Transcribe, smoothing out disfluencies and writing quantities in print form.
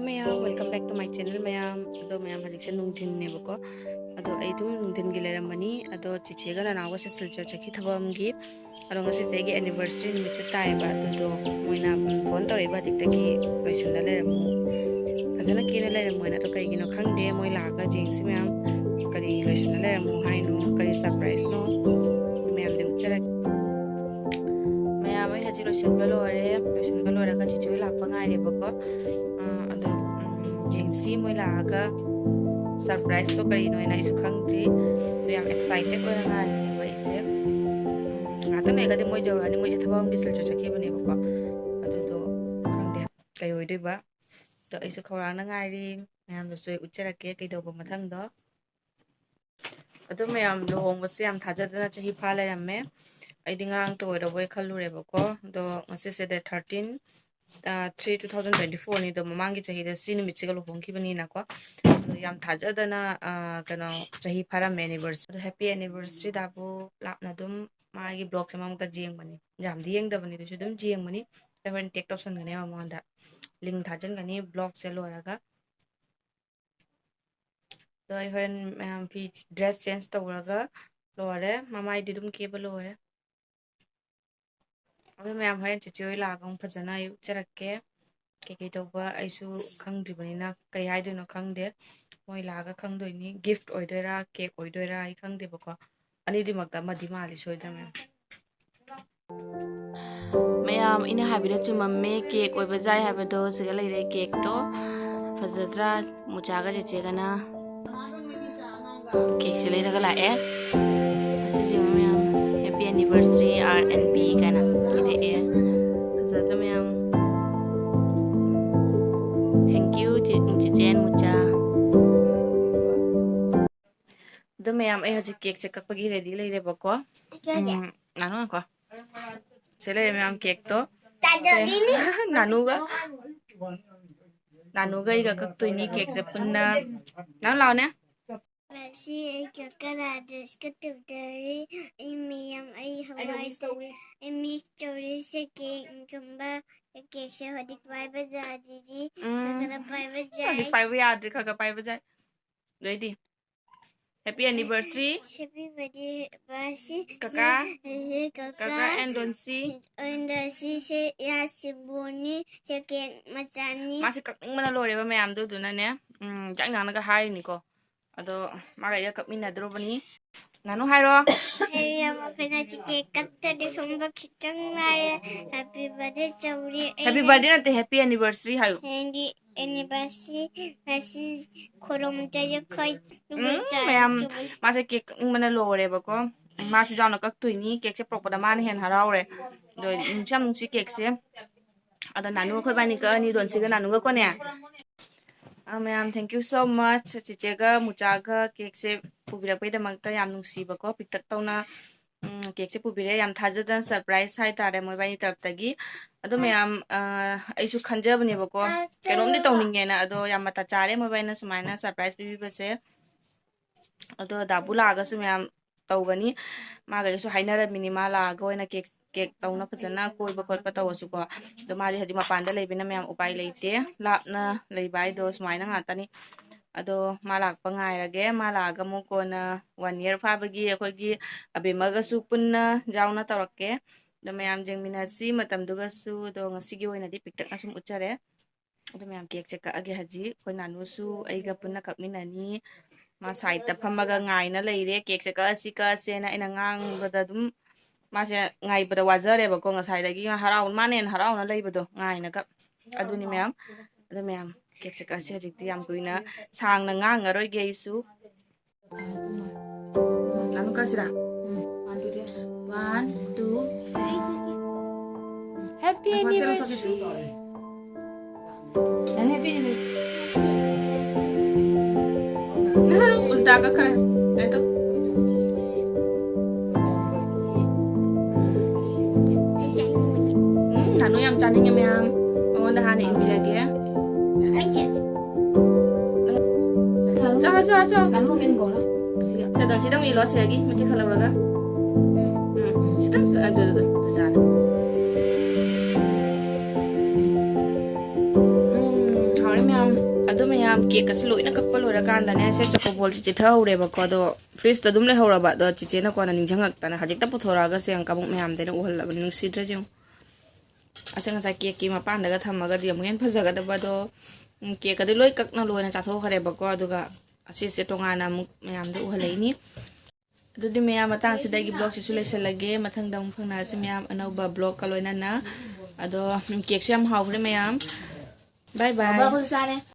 Maya, welcome back to my channel. Maya, ado maya hajik se nungthin ne bako. Ado ai tum nungthin gi leram mani. Ado chiche ga na se silchar chaki thabam gi. Ado ngasi che gi anniversary ni chu tai ba do moina phone tor ba jik taki loisin da leram mu. Fajana ki na leram moina to kai gi no khang de moi la ga jing si maya kari loisin da leram mu hai no kari surprise no. Maya dem chara maya mai hajik loisin ba lo ga chichu la pa ngai re bako. Si moi laga surprise to kari no ina isu khangti do yam excited ora nga ni ba ise ngata ne ga de moi jawra ni moi je thabam bisil chaki bane ba ko adu do khangde kai oi de ba to isu khawra na ngai ri mayam do soi uchara ke kai do ba mathang do adu mayam do hong ba se yam thajadana chahi pha lai ramme ai dingarang to oi boi khalu re ba ko do ngase se de 13 3 2024 ni do mamangi chahi da sin mi chigal hongki bani na ko yam thajadana kana chahi pharam anniversary happy anniversary da bu lapna dum magi blog samang ta jeng bani jam dieng da bani du dum jeng bani even take option gane ma da link thajan gani blog se lo raga do even dress change to raga lo re mamai di dum ke balo re अबे मैं हमारे चिचोई लागों फजना you चरके के तो बा ऐसु खंग दिबनीना कई हाय दोनो खंग दे मोय लागा खंग दोइनी गिफ्ट ओइदोरा केक ओइदोरा आई खंग दे बको अनि दि मक्ता मदि माली सोइदा मैम इना हाबिदा चुमम्मे केक ओइबा जाय हाबदो सिगा लेरे केक तो फजद्रा मुचागा चिचेगना केक से लेरगा लाए असे ma'am happy anniversary R&B kana ma'am thank you चिचेन मुचा दो मैम ए हजि केक से कपगी रेडी लेरे बको नानु को से लेरे मैम केक तो नानुगा इगा कक्तोइनी केक से पुन्ना नानु लाउने Basi kakaradas katubdari imiyam ay hawai imi story se cake kumba cake se hodik pai bajadi kakara pai bajai hodik pai yadri khaga pai bajai ready happy anniversary basi kaka and donsi se ya sibuni se cake machani masi kakning mana lore ba mayam du na ne jang nang na ga hai ni ko ado maga ya kap minna dro bani nanu hairo ya ma fena si cake katta de kumba kitang mare happy birthday chauri happy birthday na te happy anniversary hayo anniversary nasi khorom jaja khoi mayam mase cake mana lore ba ko ma si jana kak tuini cake se proper da man hen haraure do cham si cake se ada nanu khoi bani ka ni don si ga nanu ga ko ne ma'am thank you so much चिचेगा मुचागा cake से पुबिरकपैदमक्ता याम नुंसीबको पिक्तक तौना cake से पुबिरे याम थाजदन surprise हाय तारे mobile तरफतगी अदो ma'am आइसु खंजबनेबको केनोमदि तौनिंगेना अदो याम मता चारे मोबाइल ना सुमाइना सरप्राइज पिबिबसे अदो दाबुलागसु मैम तौगनी मागैसु हाइनरमिनी मालागा ओइना केक तौना फजना कोइबा खोटपा तवसुको दो मादी हजि मपानदा लेबिना मैम उपाय लेते लापना लेबाय दो सुमाइना ngатani ado malakpa ngairage malaga mo kona 1 year fabagi akogi abemaga su punna jauna tawrakke do ma'am jengminasi matamduga su do ngasigi oina di piktak asum uchare do ma'am cake से कागे हजि कोइ नानु सु आइगा पुन्ना कपमिनानी मा side ता फमगा ngaina leire cake से का सेना ina ngang dum मासे ngaibada wajare bako ngasai dagi haraun manen harauna leibado ngaina ka aduni ma'am ado ma'am cake से kasi hajikti yam kuina sang na ngang ngaroi geisu nanu kasira 1 2 Happy anniversary and happy anniversary ulta ka kare eto nanu yam chaning ma'am on the hand in birage cho kan mo men gola Sedang sidang ilo lagi macam kalau laga. Sidang ada. Hari ni अदो ma'am cake कस लोइना कक्पा लोइराकांदाने से choco ball चिथहौरेबको अदो fridge अदुम लेहौरबा अदो चिचेना कोना निंजंगक्ताना हजिकता पुथोरागा से अंका मुक मैम देना उहल्लाबनि नुसिद्रा जेउ अचंग सा केक की मपानदागा थम्मागा दियमगेन फजगदबदो केक अदु लोइ कक्ना लोइना चाथोखरेबको अदुगा असिसे तोंगाना मुक मैम दे उहलेनी अदुदि मैम मतांग सिदागी ब्लॉग सिसु लेसलगे मथंगदा मुक फंगना से मैम अनौबा ब्लॉग का लोइना ना अदो केक से हम हाउरे मैम बाय बाय